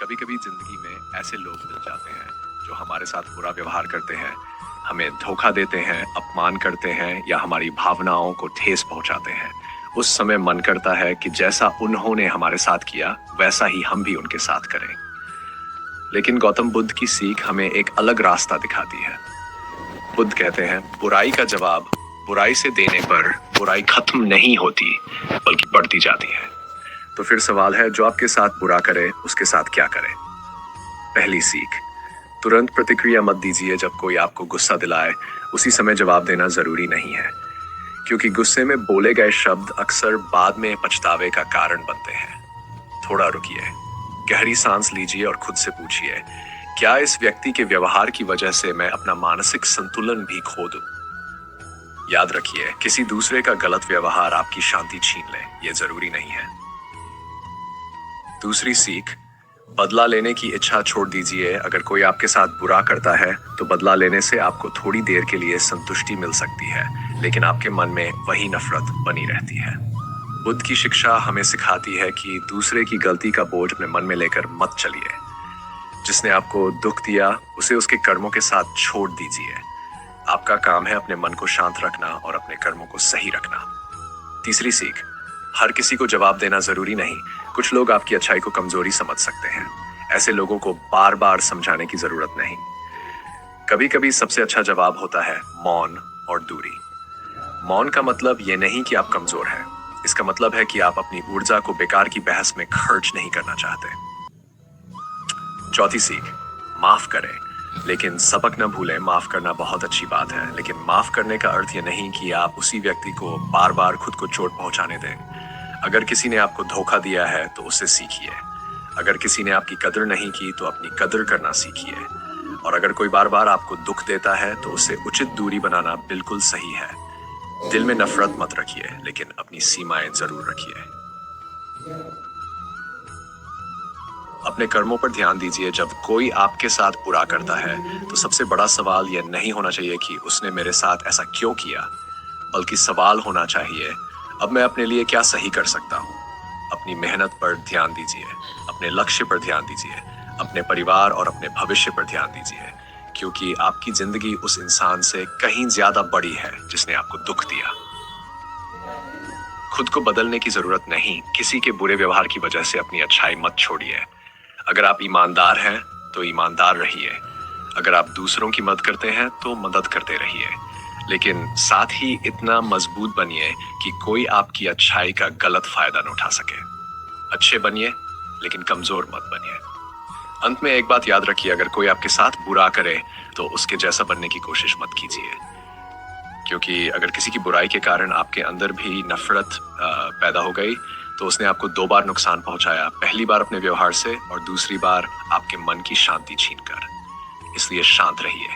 कभी कभी जिंदगी में ऐसे लोग मिल जाते हैं जो हमारे साथ बुरा व्यवहार करते हैं, हमें धोखा देते हैं, अपमान करते हैं या हमारी भावनाओं को ठेस पहुंचाते हैं। उस समय मन करता है कि जैसा उन्होंने हमारे साथ किया वैसा ही हम भी उनके साथ करें। लेकिन गौतम बुद्ध की सीख हमें एक अलग रास्ता दिखाती है। बुद्ध कहते हैं, बुराई का जवाब बुराई से देने पर बुराई खत्म नहीं होती बल्कि बढ़ती जाती है। तो फिर सवाल है, जो आपके साथ बुरा करे उसके साथ क्या करें? पहली सीख, तुरंत प्रतिक्रिया मत दीजिए। जब कोई आपको गुस्सा दिलाए उसी समय जवाब देना जरूरी नहीं है, क्योंकि गुस्से में बोले गए शब्द अक्सर बाद में पछतावे का कारण बनते हैं। थोड़ा रुकिए, गहरी सांस लीजिए और खुद से पूछिए, क्या इस व्यक्ति के व्यवहार की वजह से मैं अपना मानसिक संतुलन भी खो दूं? याद रखिए, किसी दूसरे का गलत व्यवहार आपकी शांति छीन ले, ये जरूरी नहीं है। दूसरी सीख, बदला लेने की इच्छा छोड़ दीजिए। अगर कोई आपके साथ बुरा करता है तो बदला लेने से आपको थोड़ी देर के लिए संतुष्टि मिल सकती है, लेकिन आपके मन में वही नफरत बनी रहती है। बुद्ध की शिक्षा हमें सिखाती है कि दूसरे की गलती का बोझ अपने मन में लेकर मत चलिए। जिसने आपको दुख दिया उसे उसके कर्मों के साथ छोड़ दीजिए। आपका काम है अपने मन को शांत रखना और अपने कर्मों को सही रखना। तीसरी सीख, हर किसी को जवाब देना जरूरी नहीं। कुछ लोग आपकी अच्छाई को कमजोरी समझ सकते हैं। ऐसे लोगों को बार बार समझाने की जरूरत नहीं। कभी कभी सबसे अच्छा जवाब होता है मौन और दूरी। मौन का मतलब ये नहीं कि आप कमजोर हैं, इसका मतलब है कि आप अपनी ऊर्जा को बेकार की बहस में खर्च नहीं करना चाहते। चौथी सीख, माफ करें लेकिन सबक न भूलें। माफ करना बहुत अच्छी बात है, लेकिन माफ करने का अर्थ ये नहीं कि आप उसी व्यक्ति को बार बार खुद को चोट पहुंचाने दें। अगर किसी ने आपको धोखा दिया है तो उससे सीखिए। अगर किसी ने आपकी कदर नहीं की तो अपनी कदर करना सीखिए। और अगर कोई बार बार आपको दुख देता है तो उससे उचित दूरी बनाना बिल्कुल सही है। दिल में नफरत मत रखिए, लेकिन अपनी सीमाएं जरूर रखिए। अपने कर्मों पर ध्यान दीजिए। जब कोई आपके साथ बुरा करता है तो सबसे बड़ा सवाल यह नहीं होना चाहिए कि उसने मेरे साथ ऐसा क्यों किया, बल्कि सवाल होना चाहिए, अब मैं अपने लिए क्या सही कर सकता हूँ। अपनी मेहनत पर ध्यान दीजिए, अपने लक्ष्य पर ध्यान दीजिए, अपने परिवार और अपने भविष्य पर ध्यान दीजिए, क्योंकि आपकी जिंदगी उस इंसान से कहीं ज्यादा बड़ी है जिसने आपको दुख दिया। खुद को बदलने की जरूरत नहीं। किसी के बुरे व्यवहार की वजह से अपनी अच्छाई मत छोड़िए। अगर आप ईमानदार हैं तो ईमानदार रहिए। अगर आप दूसरों की मदद करते हैं तो मदद करते रहिए, लेकिन साथ ही इतना मजबूत बनिए कि कोई आपकी अच्छाई का गलत फायदा न उठा सके। अच्छे बनिए लेकिन कमजोर मत बनिए। अंत में एक बात याद रखिए, अगर कोई आपके साथ बुरा करे तो उसके जैसा बनने की कोशिश मत कीजिए, क्योंकि अगर किसी की बुराई के कारण आपके अंदर भी नफरत पैदा हो गई तो उसने आपको दो बार नुकसान पहुंचाया। पहली बार अपने व्यवहार से और दूसरी बार आपके मन की शांति छीनकर। इसलिए शांत रहिए।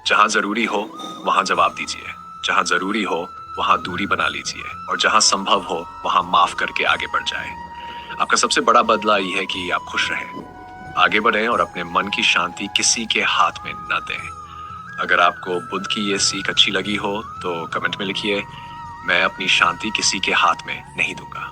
जहां जरूरी हो वहां जवाब दीजिए, जहां जरूरी हो वहां दूरी बना लीजिए, और जहां संभव हो वहां माफ करके आगे बढ़ जाए। आपका सबसे बड़ा बदला ये है कि आप खुश रहें, आगे बढ़ें और अपने मन की शांति किसी के हाथ में न दें। अगर आपको बुद्ध की ये सीख अच्छी लगी हो तो कमेंट में लिखिए, मैं अपनी शांति किसी के हाथ में नहीं दूंगा।